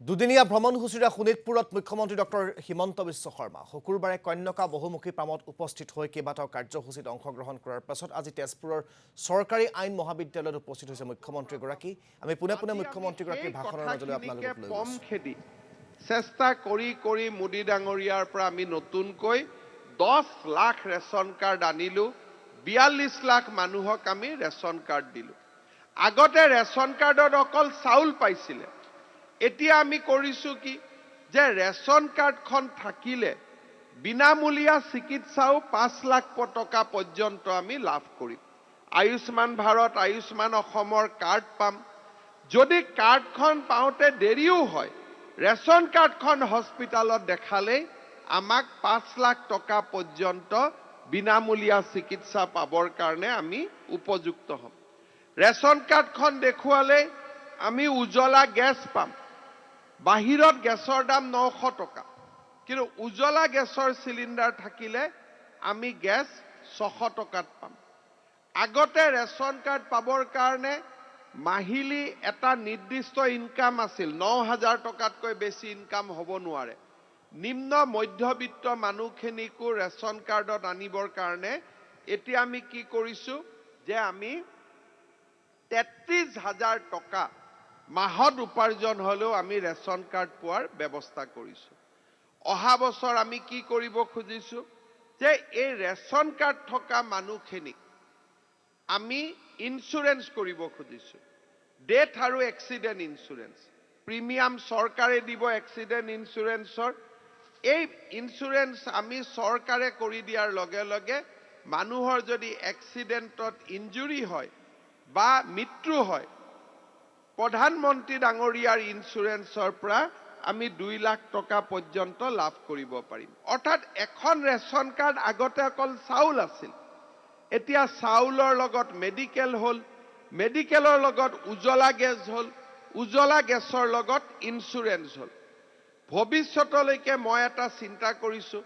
দুদিনীয়া ভ্ৰমণসূচীৰে শোণিতপুৰত মুখ্যমন্ত্ৰী ডক্টৰ হিমন্ত বিশ্ব শৰ্মা শুকুৰবাৰে কন্যকা বহুমুখী প্ৰামত উপস্থিত হৈ কেইবাটাও কাৰ্যসূচীত অংশগ্ৰহণ কৰাৰ পাছত আজি তেজপুৰৰ চৰকাৰী আইন মহাবিদ্যালয়ত উপস্থিত হৈছে মুখ্যমন্ত্ৰীগৰাকী। আমি পুনে পুনে মুখ্যমন্ত্ৰীগৰাকীৰ ভাষণৰ মাজলৈ আপোনালোকক লৈ কম খেদি চেষ্টা কৰি মোদী ডাঙৰীয়াৰ পৰা আমি নতুনকৈ 10 লাখ ৰেচন কাৰ্ড আনিলো, 42 লাখ মানুহক আমি ৰেচন কাৰ্ড দিলো। আগতে ৰেচন কাৰ্ডত অকল চাউল পাইছিলে, এতিয়া আমি কৰিছো কি যে ৰেচন কাৰ্ডখন থাকিলে বিনামূলীয়া চিকিৎসাও 5 লাখ টকা পৰ্যন্ত আমি লাভ কৰিম। আয়ুষ্মান ভাৰত, আয়ুষ্মান অসমৰ কাৰ্ড পাম। যদি কাৰ্ডখন পাওঁতে দেৰিও হয়, ৰেচন কাৰ্ডখন হস্পিটালত দেখালে আমাক 5 লাখ টকা পৰ্যন্ত বিনামূলীয়া চিকিৎসা পাবৰ কাৰণে আমি উপযুক্ত হ'ম। ৰেচন কাৰ্ডখন দেখুৱালে আমি উজ্জ্বলা গেছ পাম। বাহিৰত গেছৰ দাম 900 টকা, কিন্তু উজ্জ্বলা গেছৰ চিলিণ্ডাৰ থাকিলে আমি গেছ 600 টকাত পাম। আগতে ৰেচন কাৰ্ড পাবৰ কাৰণে মাহিলী এটা নিৰ্দিষ্ট ইনকাম আছিল, 9,000 টকাতকৈ বেছি ইনকাম হ'ব নোৱাৰে। নিম্ন মধ্যবিত্ত মানুহখিনিকো ৰেচন কাৰ্ডত আনিবৰ কাৰণে এতিয়া আমি কি কৰিছো যে আমি 33,000 টকা মাহত উপাৰ্জন হলেও আমি ৰেচন কাৰ্ড পোৱাৰ ব্যৱস্থা কৰিছো। অহা বছৰ আমি কি কৰিব খুজিছো যে এই ৰেচন কাৰ্ড থকা মানুহখিনিক আমি ইন্সুৰেন্স কৰিব খুজিছো। ডেথ আৰু এক্সিডেন্ট ইন্সুৰেন্স প্ৰিমিয়াম চৰকাৰে দিব। এক্সিডেন্ট ইন্সুৰেন্সৰ এই ইন্সুৰেন্স আমি চৰকাৰে কৰি দিয়াৰ লগে লগে মানুহৰ যদি এক্সিডেন্টত ইনজুৰি হয় বা মৃত্যু হয়, প্ৰধানমন্ত্ৰী ডাঙৰীয়াৰ ইন্সুৰেন্সৰ পৰা আমি 2 লাখ টকা পৰ্যন্ত লাভ কৰিব পাৰিম। অৰ্থাৎ এখন ৰেচন কাৰ্ড আগতে অকল চাউল আছিল, এতিয়া চাউলৰ লগত মেডিকেল হ'ল, মেডিকেলৰ লগত উজ্জ্বলা গেছ হ'ল, উজ্জ্বলা গেছৰ লগত ইন্সুৰেন্স হ'ল। ভৱিষ্যতলৈকে মই এটা চিন্তা কৰিছো,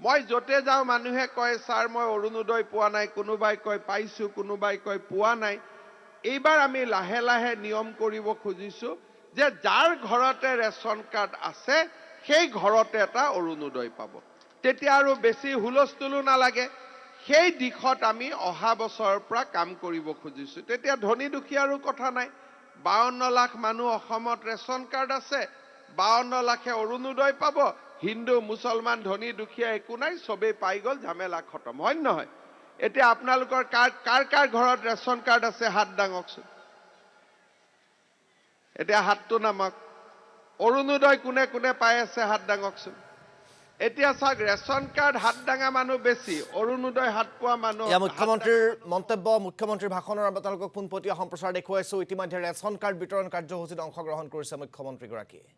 মই যতে যাওঁ মানুহে কয় ছাৰ মই অৰুণোদয় পোৱা নাই, কোনোবাই কয় পাইছো, কোনোবাই কয় পোৱা নাই। এইবাৰ আমি লাহে লাহে নিয়ম কৰিব খুজিছো যে যাৰ ঘৰতে ৰেচন কাৰ্ড আছে সেই ঘৰতে এটা অৰুণোদয় পাব। তেতিয়া আৰু বেছি হুলস্থুলো নালাগে। সেই দিশত আমি অহা বছৰৰ পৰা কাম কৰিব খুজিছো। তেতিয়া ধনী দুখীয়াৰো কথা নাই। 52 লাখ মানুহ অসমত ৰেচন কাৰ্ড আছে, 52 লাখে অৰুণোদয় পাব। হিন্দু মুছলমান ধনী দুখীয়া একো নাই, চবেই পাই গ'ল, ঝামেলা খতম, হয় নহয়? এতিয়া আপোনালোকৰ কাৰ ঘৰত ৰেচন কাৰ্ড আছে হাত দাঙকচোন। এতিয়া হাতটো নামক। অৰুণোদয় কোনে কোনে পাই আছে হাত দাঙকচোন। এতিয়া চাওক, ৰেচন কাৰ্ড হাত দাঙা মানুহ বেছি, অৰুণোদয় হাত পোৱা মানুহ। মুখ্যমন্ত্ৰীৰ মন্তব্য, মুখ্যমন্ত্ৰীৰ ভাষণৰ আপোনালোকক পোনপটীয়া সম্প্ৰচাৰ দেখুৱাইছো। ইতিমধ্যে ৰেচন কাৰ্ড বিতৰণ কাৰ্যসূচীত অংশগ্ৰহণ কৰিছে মুখ্যমন্ত্ৰীগৰাকীয়ে।